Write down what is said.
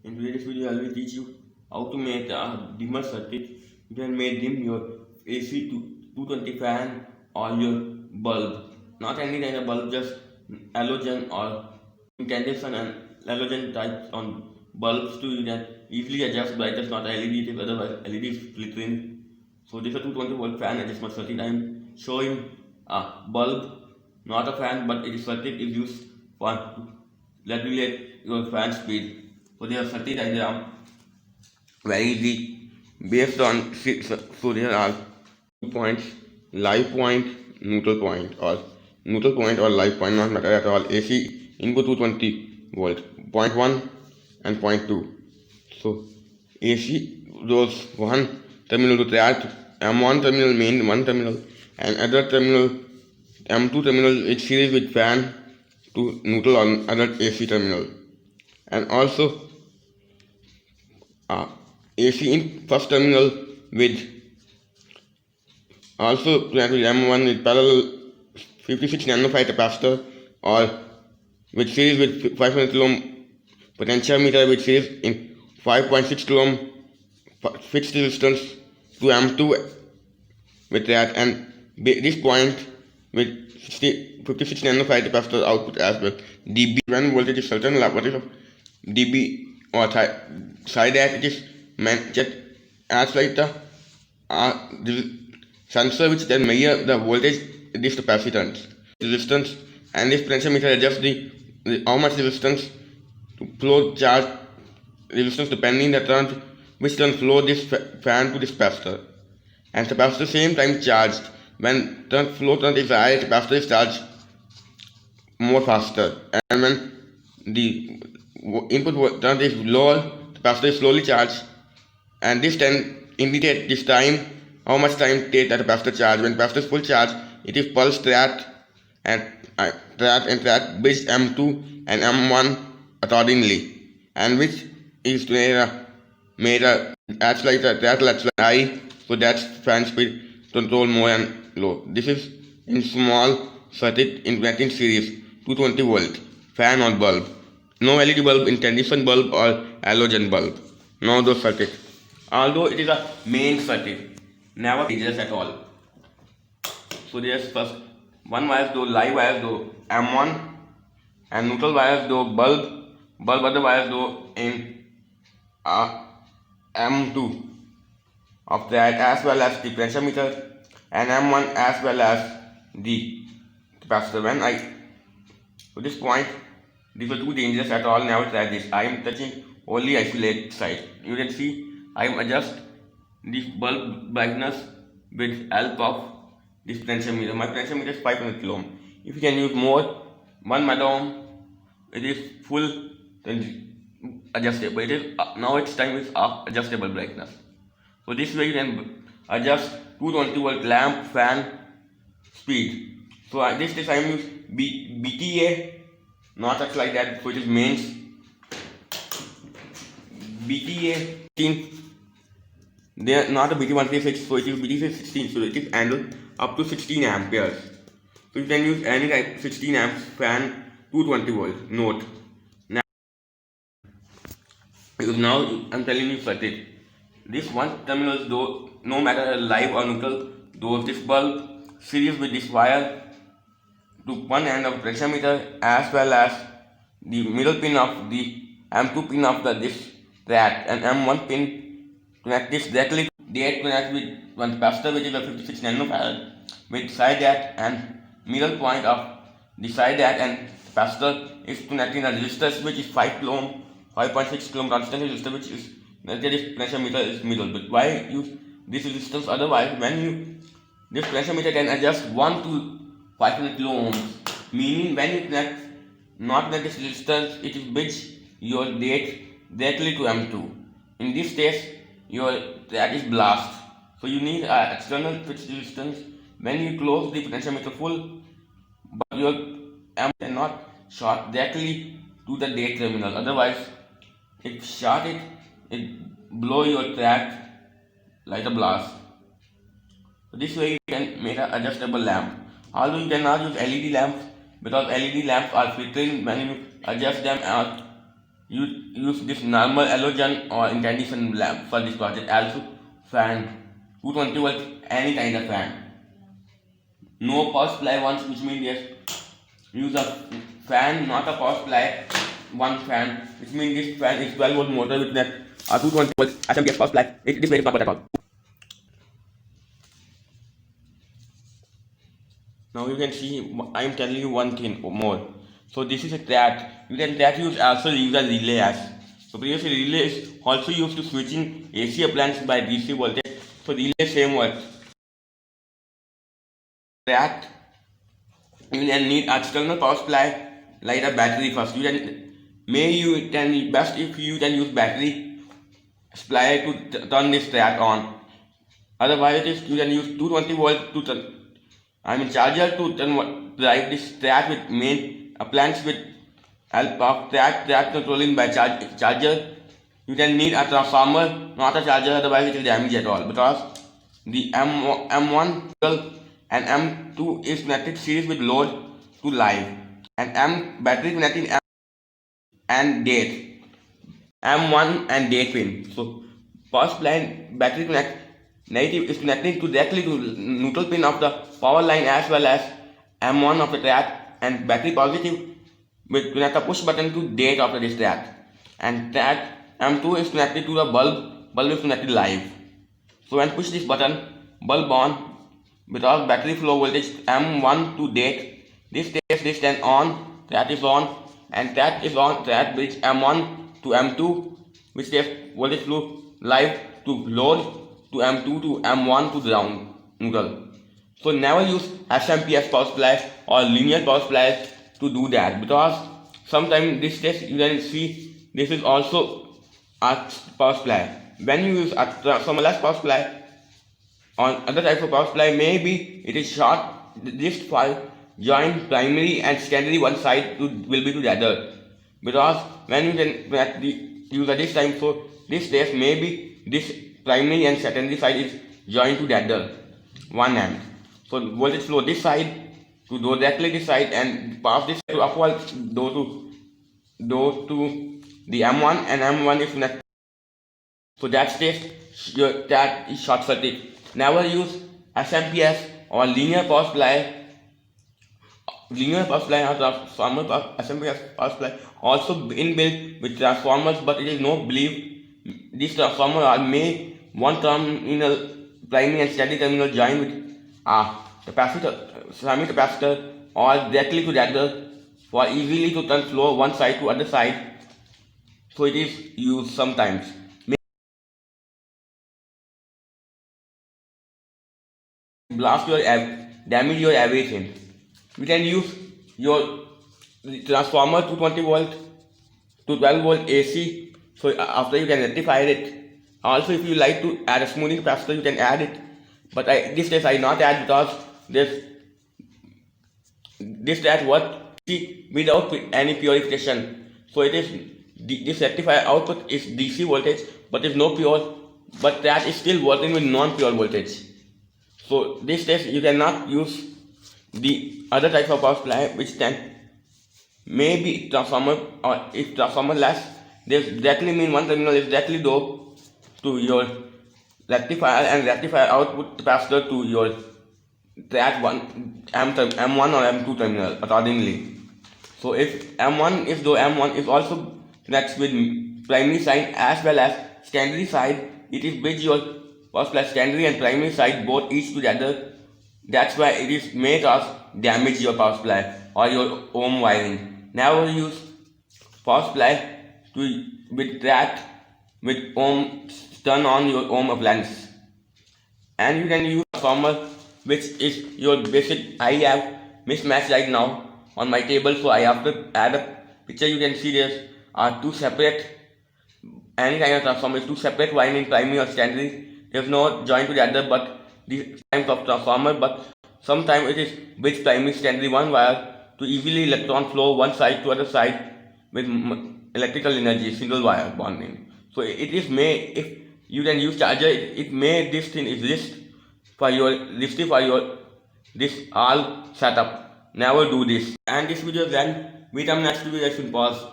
In today's video, I will teach you how to make a dimmer circuit. You can make dim your AC to 220 fan or your bulb. Not any kind of bulb, just halogen or incandescent and halogen types on bulbs too. You can easily adjust brightness, not LED, if otherwise LED is flickering. So this is a 220-volt fan adjustment circuit. I am showing a bulb, not a fan, but it is circuit is used for regulate your fan speed. So there are circuit diagram very easy based on so there are points, live point, neutral point or live point, not matter at all. AC input 220 volt, point 1 and point 2. So AC those one terminal to that M1 terminal main one terminal and other terminal M2 terminal is series with fan to neutral on other AC terminal, and also AC in first terminal with also M1 with parallel 56 nanofarad capacitor or with series with 500 kilo ohm potentiometer with series in 5.6 kilo ohm fixed resistance to M2 with that, and this point with 56 nanofarad capacitor output as well. dB when voltage is certain, what is of dB or side that it is just as like the sensor which then measure the voltage, this capacitance resistance, and this potentiometer adjusts the how much resistance to flow charge resistance depending the current which turn flow this fan to this capacitor, and capacitor same time charged. When current flow current is high, capacitor is charged more faster, and when the input current is lower, capacitor is slowly charged, and this can indicate this time how much time take that capacitor charge. When capacitor is full charge, it is pulse track and track bridge M2 and M1 accordingly, and which is made a accelerator that high, so that's fan speed control more and low. This is in small circuit in series 220 volt fan or bulb. No LED bulb, incandescent bulb or halogen bulb. No those circuit. Although it is a main circuit, never dangerous at all. So there's first one wires though live wires though M1 and neutral wires though bulb other wires though in M2 of that, as well as the potentiometer, and M1 as well as the capacitor. When I to this point, these are too dangerous at all. Never try this. I am touching only isolate side. You can see I am adjust this bulb brightness with help of this potentiometer. My potentiometer is 500 kilo ohm. If you can use more, 1 mega it is full adjustable. It is now its time is adjustable brightness. So this way you can adjust 220 volt lamp fan speed. So this time use BTA, not such like that. So it is mains BTA. They are not a BT136, so it is BT16, so it is handled up to 16 amperes. So you can use any type 16 amps fan 220 volts. Note. Now I'm telling you circuit. This one terminal though, no matter live or neutral, though this bulb series with this wire to one end of potentiometer as well as the middle pin of the M2 pin of this track, and M1 pin connect this directly. They connect with one capacitor which is a 56 nanofarad with side jack, and middle point of the side jack and capacitor is connecting a resistor which is 5 kilo ohm, 5.6 kilo ohm constant resistor, which is this potentiometer is middle. But why use this resistance? Otherwise, when you this potentiometer can adjust 1 to 500 kilo ohms, meaning when you connect not connect this resistance, it will bridge your date directly to M2. In this case, your track is blast. So you need an external fixed resistance when you close the potentiometer full, but your M cannot short directly to the date terminal. Otherwise, if short it blow your track like a blast. So this way you can make an adjustable lamp. Although you cannot use LED lamps because LED lamps are filtering when you adjust them out. you use this normal halogen or incandescent lamp for this project. Also fan 220 volts, any kind of fan. No power supply ones, which means yes, use a fan, not a power supply. One fan, which means this fan is 12 volt motor with that 220 volts SMPS power supply. This way is not at all. Now you can see I am telling you one thing more. So this is a TRAT. You can TRAT use also use as relay as. So previously relay is also used to switching AC appliances by DC voltage. So relay same works. TRAT you can need external power supply like a battery first. You can best if you can use battery supply to turn this TRAT on. Otherwise you can use 220 volt to turn. Charger to drive this TRAT with main appliance with help of TRAT controlling by charger. You can need a transformer, not a charger, otherwise it will damage at all, because the M1 and M2 is connected series with load to live, and M battery connecting and date, M1 and date pin. So power supply battery negative is connecting directly to neutral pin of the power line as well as M1 of the TRAT, and battery positive will connect a push button to date of this TRAT, and TRAT M2 is connected to the bulb is connected live. So when push this button, bulb on, because battery flow voltage M1 to date, this stays this then on, TRAT is on, and TRAT is on, TRAT bridge M1 to M2, which stays voltage flow live to load to M2 to M1 to ground neutral. So never use SMPS power supply or linear power supply to do that, because sometimes this test you can see this is also a power supply. When you use some less power supply on other types of power supply, maybe it is short. This file join primary and secondary one side will be to the other, because when you can use at this time, so this test maybe this primary and secondary side is joined to the other one end. So voltage flow this side to go directly this side and pass this to upward go to the M1, and M1 is connected. So that states that is short circuit. Never use SMPS or linear power supply. Linear power supply or transformer SMPS power supply also inbuilt with transformers, but it is no believe this transformer are may one terminal primary and secondary terminal joined with capacitor, semi-capacitor, or directly to the other for easily to turn flow one side to other side. So it is used sometimes. Blast your damage your everything. You can use your transformer 220 volt to 12 volt AC. So after you can rectify it. Also, if you like to add a smoothing capacitor, you can add it. But this test I not add, because this test what without any purification. So it is this rectifier output is DC voltage, but is no pure. But that is still working with non-pure voltage. So this test you cannot use the other type of power supply, which can maybe transformer, or if transformer less, this directly mean one terminal is directly go to your rectifier and rectifier output capacitor to your that one M1 or M2 terminal accordingly. So if M1 is though M1 is also connects with primary side as well as secondary side, it is bridge your power supply secondary and primary side both each together. That's why it is may cause damage your power supply or your ohm wiring. Never use power supply to with that with ohm turn on your ohm appliance. And you can use transformer, which is your basic. I have mismatch right now on my table, so I have to add a picture. You can see there are two separate, any kind of transformer is two separate winding, primary or secondary. There's no joint to the other, but these types of transformer, but sometimes it is with primary secondary one wire to easily electron flow one side to other side with electrical energy, single wire bonding. So it is may, if you can use charger, it may this thing exist for your this all setup. Never do this. And this video then we come next video. Pause.